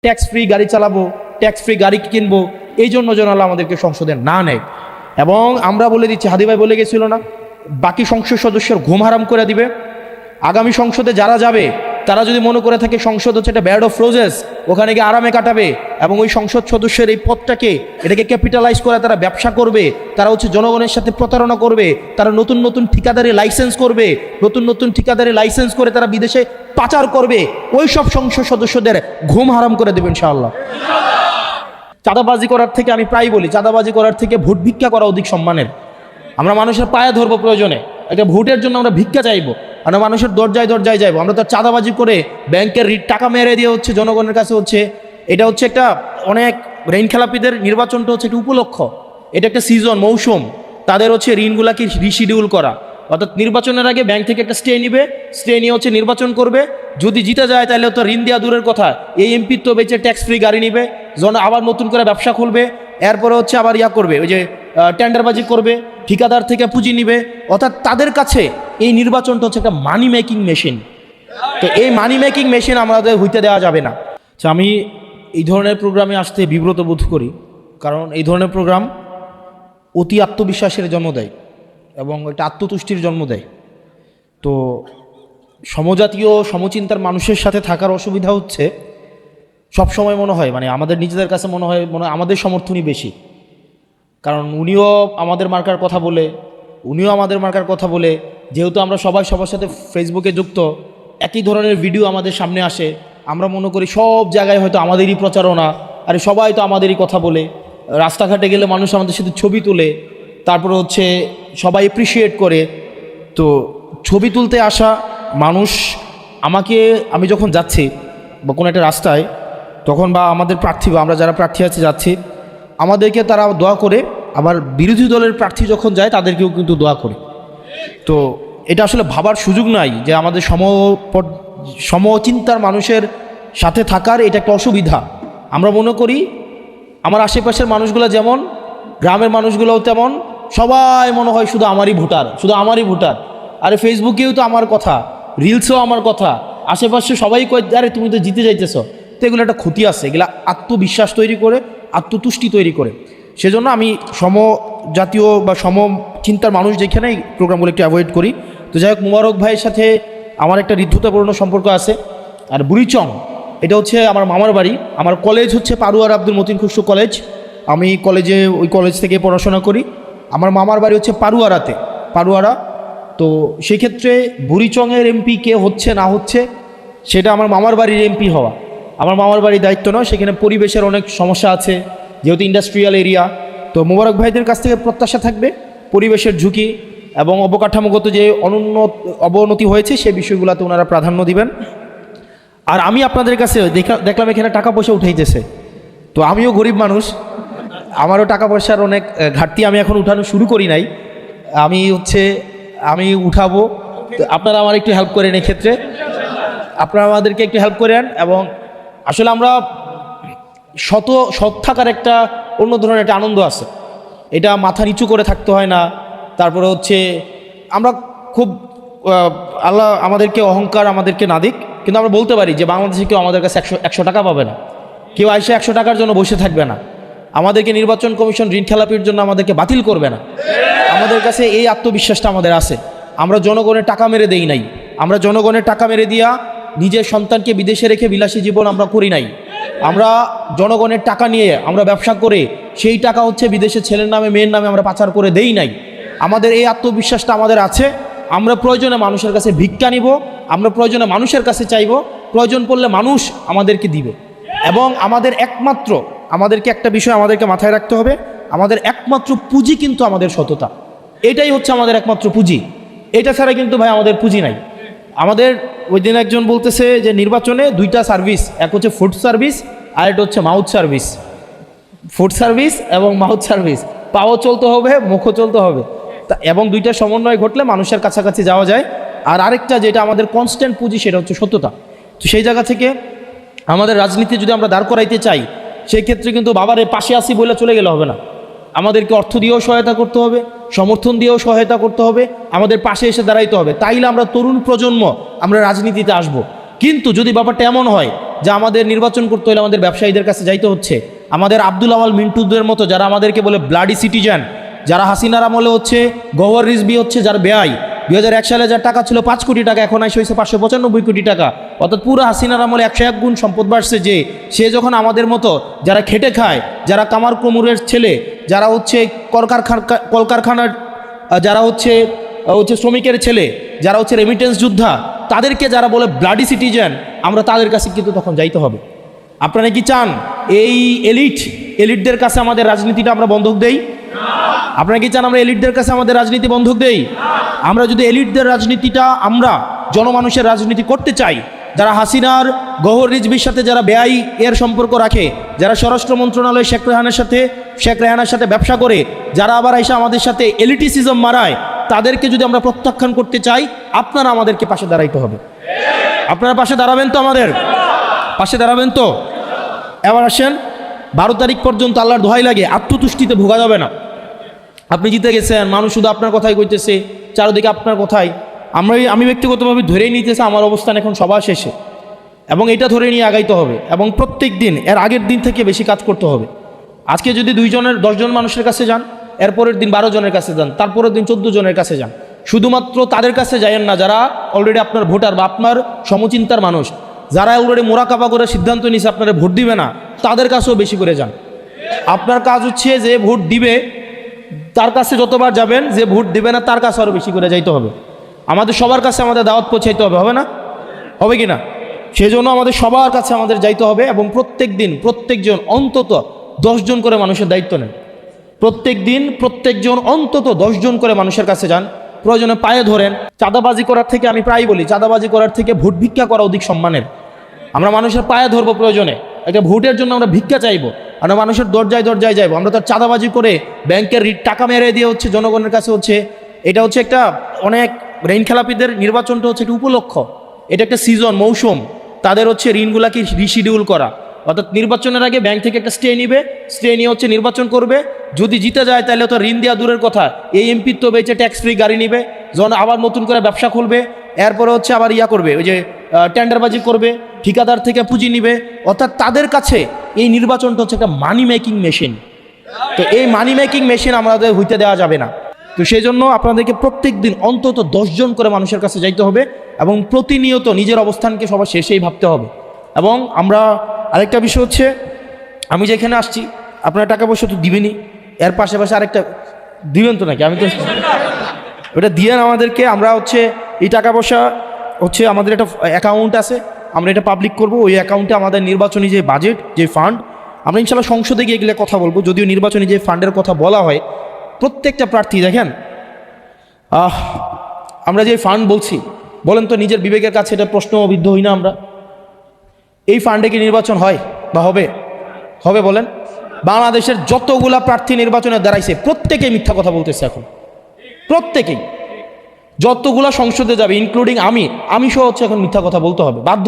Tax free গাড়ি চালাবো, tax free গাড়ি কিনবো, এই জন্য যেন আল্লাহ আমাদেরকে সংসদে না নেয়। এবং আমরা বলে দিচ্ছি, হাদি ভাই বলে গেছিল না, বাকি সংসদ সদস্যের ঘুম হারাম করে দিবে। আগামী সংসদে যারা যাবে তারা যদি মনে করে থাকে সংসদ হচ্ছে একটা ব্যাড অফ রোজেস, ওখানে গিয়ে আরামে কাটাবে এবং ওই সংসদ সদস্যের এই পদটাকে এটাকে ক্যাপিটালাইজ করে তারা ব্যবসা করবে, তারা হচ্ছে জনগণের সাথে প্রতারণা করবে, তারা নতুন নতুন ঠিকাদারি লাইসেন্স করবে, নতুন নতুন ঠিকাদারি লাইসেন্স করে তারা বিদেশে পাচার করবে, ওই সব সংসদ সদস্যদের ঘুম হারাম করে দেবে ইনশাআল্লাহ। চাঁদাবাজি করার থেকে, আমি প্রায় বলি, চাঁদাবাজি করার থেকে ভোট ভিক্ষা করা অধিক সম্মানের। আমরা মানুষের পায়ে ধরবো, প্রয়োজনে একটা ভোটের জন্য আমরা ভিক্ষা চাইবো, আমরা মানুষের দরজায় দরজায় যাইবো। আমরা তো চাঁদাবাজি করে ব্যাংকের টাকা মেরে দিয়ে হচ্ছে জনগণের কাছে হচ্ছে, এটা হচ্ছে একটা অনেক ঋণ খেলাপিদের নির্বাচনটা হচ্ছে একটা উপলক্ষ, এটা একটা সিজন, মৌসুম, তাদের হচ্ছে ঋণগুলাকে রিশিডিউল করা, অর্থাৎ নির্বাচনের আগে ব্যাংক থেকে একটা স্টে নিবে, স্টে নিয়ে হচ্ছে নির্বাচন করবে, যদি জিতে যায় তাহলে তো ঋণ দেওয়া দূরের কথা, এই এমপির তো বেঁচে ট্যাক্স ফ্রি গাড়ি নিবে, আবার নতুন করে ব্যবসা খুলবে, এরপরে হচ্ছে আবার করবে, ওই যে টেন্ডারবাজি করবে, ঠিকাদার থেকে পুঁজি নিবে, অর্থাৎ তাদের কাছে এই নির্বাচনটা হচ্ছে একটা মানি মেকিং মেশিন। তো এই মানি মেকিং মেশিন আমাদের হইতে দেওয়া যাবে না। আমি এই ধরনের প্রোগ্রামে আসতে বিব্রত বোধ করি, কারণ এই ধরনের প্রোগ্রাম অতি আত্মবিশ্বাসের জন্ম দেয় এবং এটা আত্মতুষ্টির জন্ম দেয়। তো সমজাতীয় সমচিন্তার মানুষের সাথে থাকার অসুবিধা হচ্ছে সবসময় মনে হয়, মানে আমাদের নিজেদের কাছে মনে হয় আমাদের সমর্থনই বেশি, কারণ উনিও আমাদের মার্কার কথা বলে, উনিও আমাদের মার্কার কথা বলে, যেহেতু আমরা সবাই সবার সাথে ফেসবুকে যুক্ত, একই ধরনের ভিডিও আমাদের সামনে আসে, আমরা মনে করি সব জায়গায় হয়তো আমাদেরই প্রচারণা, আরে সবাই তো আমাদেরই কথা বলে, রাস্তাঘাটে গেলে মানুষ আমাদের সাথে ছবি তুলে, তারপরে হচ্ছে সবাই এপ্রিসিয়েট করে। তো ছবি তুলতে আসা মানুষ আমি যখন যাচ্ছি বা কোনো একটা রাস্তায়, তখন বা আমাদের প্রার্থী বা আমরা যারা প্রার্থী আছে যাচ্ছি, আমাদেরকে তারা দোয়া করে, আবার বিরোধী দলের প্রার্থী যখন যায় তাদেরকেও কিন্তু দোয়া করে। তো এটা আসলে ভাবার সুযোগ নাই যে আমাদের সমচিন্তার মানুষের সাথে থাকার এটা একটা অসুবিধা। আমরা মনে করি আমার আশেপাশের মানুষগুলো যেমন, গ্রামের মানুষগুলোও তেমন, সবাই মনে হয় শুধু আমারই ভোটার, শুধু আমারই ভোটার, আরে ফেসবুকেও তো আমার কথা, রিলসেও আমার কথা, আশেপাশে সবাই কয় আরে তুমি তো জিতে যাইতেছ। তো এগুলো একটা ক্ষতি আছে, এগুলো আত্মবিশ্বাস তৈরি করে, আত্মতুষ্টি তৈরি করে। সেজন্য আমি সমজাতীয় বা সমচিন্তার মানুষ যেখানে এই প্রোগ্রামগুলো একটু অ্যাভয়েড করি। তো যাই হোক, মুবারক ভাইয়ের সাথে আমার একটা হৃদ্যতাপূর্ণ সম্পর্ক আছে। আর বুড়িচং এটা হচ্ছে আমার মামার বাড়ি, আমার কলেজ হচ্ছে পারুয়ার আব্দুল মতিন খুশরু কলেজ, আমি ওই কলেজ থেকে পড়াশোনা করি। আমার মামার বাড়ি হচ্ছে পারুয়ারা। তো সেক্ষেত্রে বুড়িচংয়ের এমপি কে হচ্ছে না হচ্ছে সেটা আমার মামার বাড়ির এমপি হওয়া আমার মামার বাড়ির দায়িত্ব নয়, সেখানে পরিবেশের অনেক সমস্যা আছে, যেহেতু ইন্ডাস্ট্রিয়াল এরিয়া। তো মুবারক ভাইদের কাছ থেকে প্রত্যাশা থাকবে পরিবেশের ঝুঁকি এবং অবকাঠামোগত যে অবনতি হয়েছে সে বিষয়গুলোতে ওনারা প্রাধান্য দিবেন। আর আমি আপনাদের কাছে দেখলাম এখানে টাকা পয়সা উঠাইতেছে, তো আমিও গরিব মানুষ, আমারও টাকা পয়সার অনেক ঘাটতি, আমি এখন উঠানো শুরু করি নাই, আমি উঠাবো। তো আপনারা আমার একটু হেল্প করেন, এক্ষেত্রে আপনারা আমাদেরকে একটু হেল্প করেন। এবং আসলে আমরা সৎ থাকার একটা অন্য ধরনের একটা আনন্দ আছে, এটা মাথা নিচু করে থাকতে হয় না। তারপরে হচ্ছে আমরা খুব আল্লাহ আমাদেরকে অহংকার আমাদেরকে না দিক, কিন্তু আমরা বলতে পারি যে বাংলাদেশে কেউ আমাদের কাছে 100 টাকা পাবে না, কেউ আইসে 100 টাকার জন্য বসে থাকবে না, আমাদেরকে নির্বাচন কমিশন ঋণ খেলাপির জন্য আমাদেরকে বাতিল করবে না। আমাদের কাছে এই আত্মবিশ্বাসটা আমাদের আছে। আমরা জনগণের টাকা মেরে দেই নাই, আমরা জনগণের টাকা মেরে দিয়া নিজের সন্তানকে বিদেশে রেখে বিলাসী জীবন আমরা করি নাই। আমরা জনগণের টাকা নিয়ে আমরা ব্যবসা করে সেই টাকা হচ্ছে বিদেশে ছেলের নামে মেয়ের নামে আমরা পাচার করে দেই নাই। আমাদের এই আত্মবিশ্বাসটা আমাদের আছে। আমরা প্রয়োজনে মানুষের কাছে ভিক্ষা নিব, আমরা প্রয়োজনে মানুষের কাছে চাইব, প্রয়োজন পড়লে মানুষ আমাদেরকে দিবে। এবং আমাদেরকে একটা বিষয় আমাদেরকে মাথায় রাখতে হবে, আমাদের একমাত্র পুঁজি কিন্তু আমাদের সততা, এটাই হচ্ছে আমাদের একমাত্র পুঁজি। এটা ছাড়া কিন্তু ভাই আমাদের পুঁজি নাই। আমাদের ওই দিন একজন বলতেছে যে নির্বাচনে 2টা সার্ভিস, এক হচ্ছে ফুড সার্ভিস আর এটা হচ্ছে মাউথ সার্ভিস। ফুড সার্ভিস এবং মাউথ সার্ভিস, পাও চলতে হবে, মুখও চলতে হবে, এবং 2টার সমন্বয় ঘটলে মানুষের কাছাকাছি যাওয়া যায়। আর আরেকটা যেটা আমাদের কনস্ট্যান্ট পুঁজি, সেটা হচ্ছে সত্যতা। তো সেই জায়গা থেকে আমাদের রাজনীতি যদি আমরা দাঁড় করাইতে চাই, সেই ক্ষেত্রে কিন্তু বাবারে পাশে আসি বলে চলে গেলে হবে না, আমাদেরকে অর্থ দিয়েও সহায়তা করতে হবে, সমর্থন দিয়েও সহায়তা করতে হবে, আমাদের পাশে এসে দাঁড়াইতে হবে, তাইলে আমরা তরুণ প্রজন্ম আমরা রাজনীতিতে আসব। কিন্তু যদি ব্যাপারটা এমন হয় যে আমাদের নির্বাচন করতে হলে আমাদের ব্যবসায়ীদের কাছে যাইতে হচ্ছে, আমাদের আব্দুল আওয়াল মিন্টুদের মতো যারা আমাদেরকে বলে ব্লাডি সিটিজেন, যারা হাসিনার আমলে হচ্ছে গওহর রিজভী হচ্ছে যার ব্যয় 2001 সালে যার টাকা ছিল 5 কোটি টাকা, এখন আসে হয়েছে 595 কোটি টাকা, অর্থাৎ পুরো হাসিনার আমলে 101 গুণ সম্পদ বাড়ছে। যে সে যখন আমাদের মতো যারা খেটে খায়, যারা কামার কোমরের ছেলে, যারা হচ্ছে কলকারখানার যারা হচ্ছে শ্রমিকের ছেলে, যারা হচ্ছে রেমিটেন্স যোদ্ধা, তাদেরকে যারা বলে ব্লাডি সিটিজেন, আমরা তাদের কাছে কিন্তু তখন যাইতে হবে। আপনারা কি চান এই এলিটদের কাছে আমাদের রাজনীতিটা আমরা বন্ধক দেই? আপনারা কি চান আমরা এলিটদের কাছে আমাদের রাজনীতি বন্ধক দেই? আমরা যদি এলিটদের রাজনীতিটা আমরা জনমানুষের রাজনীতি করতে চাই, যারা হাসিনার গওহর রিজভির সাথে যারা ব্যয় এর সম্পর্ক রাখে, যারা স্বরাষ্ট্র মন্ত্রণালয় শেখ রেহানার সাথে ব্যবসা করে, যারা আবার এসে আমাদের সাথে এলিটিসিজম মারায়, তাদেরকে যদি আমরা প্রত্যাখ্যান করতে চাই, আপনারা আমাদেরকে পাশে দাঁড়াইতে হবে। আপনারা পাশে দাঁড়াবেন তো? আমাদের পাশে দাঁড়াবেন তো? এবার আসেন, 12 তারিখ পর্যন্ত আল্লাহর দোহাই লাগে আত্মতুষ্টিতে ভোগা যাবে না। আপনি জিতে গেছেন, মানুষ শুধু আপনার কথাই কইতেছে, চারদিকে আপনার কথাই। আমি ব্যক্তিগতভাবে ধরেই নিতেছি আমার অবস্থান এখন সবার শেষে, এবং এটা ধরে নিয়ে আগাইতে হবে, এবং প্রত্যেক দিন এর আগের দিন থেকে বেশি কাজ করতে হবে। আজকে যদি 10 জন মানুষের কাছে যান, এরপরের দিন 12 জনের কাছে যান, তারপরের দিন 14 জনের কাছে যান। শুধুমাত্র তাদের কাছে যায়েন না যারা অলরেডি আপনার ভোটার বা আপনার সমচিন্তার মানুষ, যারা অলরেডি মোরাকাবা করে সিদ্ধান্ত নিয়েছে আপনারা ভোট দিবে না, তাদের কাছেও বেশি করে যান। আপনার কাজ হচ্ছে যে ভোট দিবে তার কাছে যতবার যাবেন, যে ভোট দিবে না তার কাছে আরও বেশি করে যাইতে হবে। আমাদের সবার কাছে আমাদের দাওয়াত পৌঁছাইতে হবে না? হবে কি না? সেজন্য আমাদের সবার কাছে আমাদের যাইতে হবে, এবং প্রত্যেকজন অন্তত 10 জন করে মানুষের দায়িত্ব নেন। প্রত্যেকজন অন্তত 10 জন করে মানুষের কাছে যান, প্রয়োজনে পায়ে ধরেন। চাঁদাবাজি করার থেকে, আমি প্রায় বলি, চাঁদাবাজি করার থেকে ভোট ভিক্ষা করা অধিক সম্মানের। আমরা মানুষের পায়ে ধরবো, প্রয়োজনে একটা ভোটের জন্য আমরা ভিক্ষা চাইবো, আমরা মানুষের দরজায় যাইবো। আমরা তো চাঁদাবাজি করে ব্যাংকের টাকা মেরে দিয়ে হচ্ছে জনগণের কাছে হচ্ছে, এটা হচ্ছে একটা অনেক ঋণ খেলাপিদের নির্বাচনটা হচ্ছে একটা উপলক্ষ, এটা একটা সিজন, মৌসুম, তাদের হচ্ছে ঋণগুলাকে রিশিডিউল করা। অর্থাৎ নির্বাচনের আগে ব্যাংক থেকে একটা স্টে নিয়ে হচ্ছে নির্বাচন করবে। যদি জিতে যায় তাহলে তো ঋণ দেওয়া দূরের কথা, এই এমপির তো বেঁচে ট্যাক্স ফ্রি গাড়ি নিবে, যখন আবার নতুন করে ব্যবসা খুলবে, এরপরে হচ্ছে আবার করবে, ওই যে টেন্ডারবাজি করবে, ঠিকাদার থেকে পুঁজি নিবে। অর্থাৎ তাদের কাছে এই নির্বাচনটা হচ্ছে একটা মানি মেকিং মেশিন। তো এই মানি মেকিং মেশিন আমাদের হইতে দেওয়া যাবে না। তো সেই জন্য আপনাদেরকে প্রত্যেক দিন অন্তত 10 জন করে মানুষের কাছে যাইতে হবে, এবং প্রতিনিয়ত নিজের অবস্থানকে সবার শেষেই ভাবতে হবে। এবং আমরা আরেকটা বিষয় হচ্ছে, আমি যেখানে আসছি আপনারা টাকা পয়সা তো দিবেনই, এর পাশাপাশি আরেকটা দিবেন তো নাকি? আমি তো ওটা দিয়ে আমাদেরকে, আমরা হচ্ছে এই টাকা পয়সা হচ্ছে আমাদের একটা অ্যাকাউন্ট আছে, আমরা এটা পাবলিক করব। ওই অ্যাকাউন্টে আমাদের নির্বাচনী যে বাজেট, যে ফান্ড, আমরা ইনশাল্লাহ সংসদে গিয়ে গেলে কথা বলবো। যদিও নির্বাচনী যে ফান্ডের কথা বলা হয়, প্রত্যেকটা প্রার্থী দেখেন, আমরা যে ফান্ড বলছি, বলেন তো নিজের বিবেকের কাছে এটা প্রশ্নবিদ্ধ হই না আমরা? এই ফান্ডে কি নির্বাচন হয় বা হবে বলেন? বাংলাদেশের যতগুলা প্রার্থী নির্বাচনে দাঁড়াইছে প্রত্যেকেই মিথ্যা কথা বলতেছে। এখন প্রত্যেকেই, যতগুলা সংসদে যাবে ইনক্লুডিং আমি সহ হচ্ছে এখন মিথ্যা কথা বলতে হবে, বাধ্য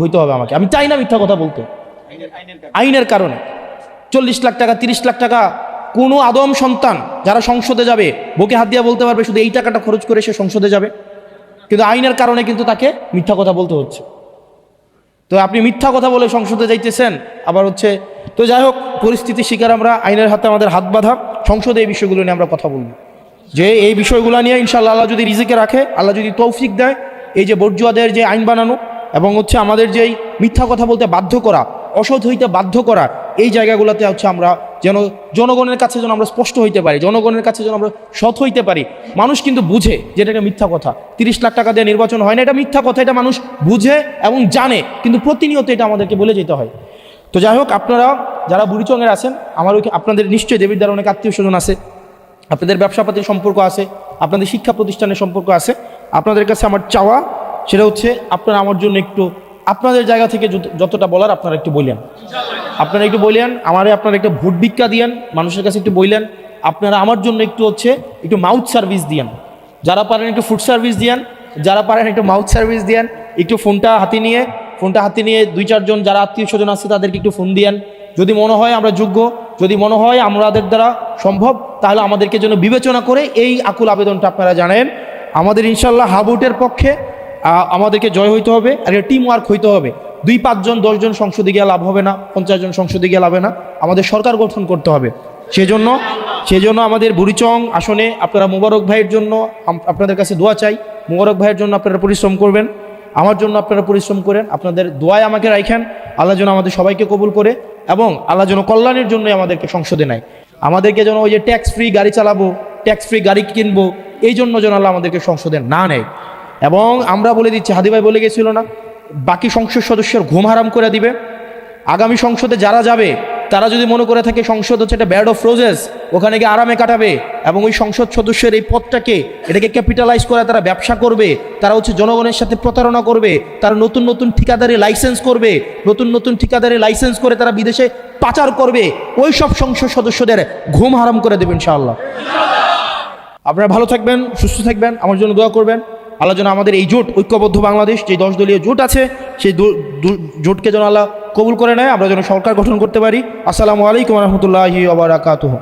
হইতে হবে আমাকে। আমি চাই না মিথ্যা কথা বলতে, আইনের কারণে। 40 লাখ টাকা 30 লাখ টাকা কোনো আদম সন্তান যারা সংসদে যাবে বুকে হাত দিয়ে বলতে পারবে শুধু এই টাকাটা খরচ করে সে সংসদে যাবে, কিন্তু আইনের কারণে কিন্তু তাকে মিথ্যা কথা বলতে হচ্ছে। তো আপনি মিথ্যা কথা বলে সংসদে যাইতেছেন, আবার হচ্ছে। তো যাই হোক, পরিস্থিতির শিকার আমরা, আইনের হাতে আমাদের হাত বাঁধা। সংসদে এই বিষয়গুলো নিয়ে আমরা কথা বলবো, যে এই বিষয়গুলো নিয়ে ইনশাআল্লাহ আল্লাহ যদি রিজিকে রাখে, আল্লাহ যদি তৌফিক দেয়, এই যে বর্জুয়াদের যে আইন বানানো, এবং হচ্ছে আমাদের যেই মিথ্যা কথা বলতে বাধ্য করা, অসৎ হইতে বাধ্য করা, এই জায়গাগুলোতে হচ্ছে আমরা যেন জনগণের কাছে যেন আমরা স্পষ্ট হইতে পারি, জনগণের কাছে যেন আমরা সৎ হইতে পারি। মানুষ কিন্তু বুঝে যে এটা একটা মিথ্যা কথা, 30 লাখ টাকা দিয়ে নির্বাচন হয় না, এটা মিথ্যা কথা, এটা মানুষ বুঝে এবং জানে, কিন্তু প্রতিনিয়ত এটা আমাদেরকে বলে যেতে হয়। তো যাই হোক, আপনারা যারা বুড়িচংয়ের আছেন, আমার আপনাদের নিশ্চয়ই দেবিদ্বার অনেক আত্মীয় স্বজন আছে, আপনাদের ব্যবসাপাতির সম্পর্ক আছে, আপনাদের শিক্ষা প্রতিষ্ঠানের সম্পর্ক আছে। আপনাদের কাছে আমার চাওয়া সেটা হচ্ছে, আপনারা আমার জন্য একটু আপনাদের জায়গা থেকে যতটা বলার আপনারা একটু বললেন, আপনারা একটু ভোট ভিক্ষা দিয়েন, মানুষের কাছে একটু বললেন। আপনারা আমার জন্য একটু হচ্ছে একটু মাউথ সার্ভিস দিয়েন, যারা পারেন একটু ফুড সার্ভিস দিয়েন, যারা পারেন একটু মাউথ সার্ভিস দিয়েন। একটু ফোনটা হাতে নিয়ে 2-4 জন যারা আত্মীয় স্বজন আছে তাদেরকে একটু ফোন দিয়েন। যদি মনে হয় আমরা যোগ্য, যদি মনে হয় আমাদের দ্বারা সম্ভব, তাহলে আমাদেরকে যেন বিবেচনা করে এই আকুল আবেদনটা আপনারা জানেন। আমাদের ইনশাল্লাহ হাবুটের পক্ষে আমাদেরকে জয় হইতে হবে, আর টিম ওয়ার্ক হইতে হবে। 2-5 জন 10 জন সংসদে গিয়ে লাভ হবে না, 50 জন সংসদে গিয়ে লাভ হবে না, আমাদের সরকার গঠন করতে হবে। সেজন্য আমাদের বুড়িচং আসনে আপনারা মোবারক ভাইয়ের জন্য আপনাদের কাছে দোয়া চাই। মোবারক ভাইয়ের জন্য আপনারা পরিশ্রম করবেন, আমার জন্য আপনারা পরিশ্রম করেন, আপনাদের দোয়ায় আমাকে রাখেন। আল্লাহ যেন আমাদের সবাইকে কবুল করে এবং আল্লাহ যেন কল্যাণের জন্যই আমাদেরকে সংসদে নেয়। আমাদেরকে যেন ওই যে ট্যাক্স ফ্রি গাড়ি চালাবো, ট্যাক্স ফ্রি গাড়ি কিনবো, এই জন্য যেন আল্লাহ আমাদেরকে সংসদে না নেয়। এবং আমরা বলে দিচ্ছি, হাদি ভাই বলে গেছিল না, বাকি সংসদ সদস্যের ঘুম হারাম করে দিবে। আগামী সংসদে যারা যাবে তারা যদি মনে করে থাকে সংসদ হচ্ছে একটা ব্যাড অফ রোজেস, ওখানে গিয়ে আরামে কাটাবে এবং ওই সংসদ সদস্যের এই পদটাকে এটাকে ক্যাপিটালাইজ করে তারা ব্যবসা করবে, তারা হচ্ছে জনগণের সাথে প্রতারণা করবে, তারা নতুন নতুন ঠিকাদারি লাইসেন্স করবে, নতুন ঠিকাদারি লাইসেন্স করে তারা বিদেশে পাচার করবে, ওই সব সংসদ সদস্যদের ঘুম হারাম করে দেবেন ইনশাআল্লাহ। আপনারা ভালো থাকবেন, সুস্থ থাকবেন, আমার জন্য দোয়া করবেন। আল্লাহ যেন আমাদের এই জোট, ঐক্যবদ্ধ বাংলাদেশ যে 10 দলীয় জোট আছে, সেই জোটকে যেন আল্লাহ কবুল করে নেয়, আমরা যেন সরকার গঠন করতে পারি। আসসালামু আলাইকুম ওয়া রাহমাতুল্লাহি ওয়া বারাকাতুহু।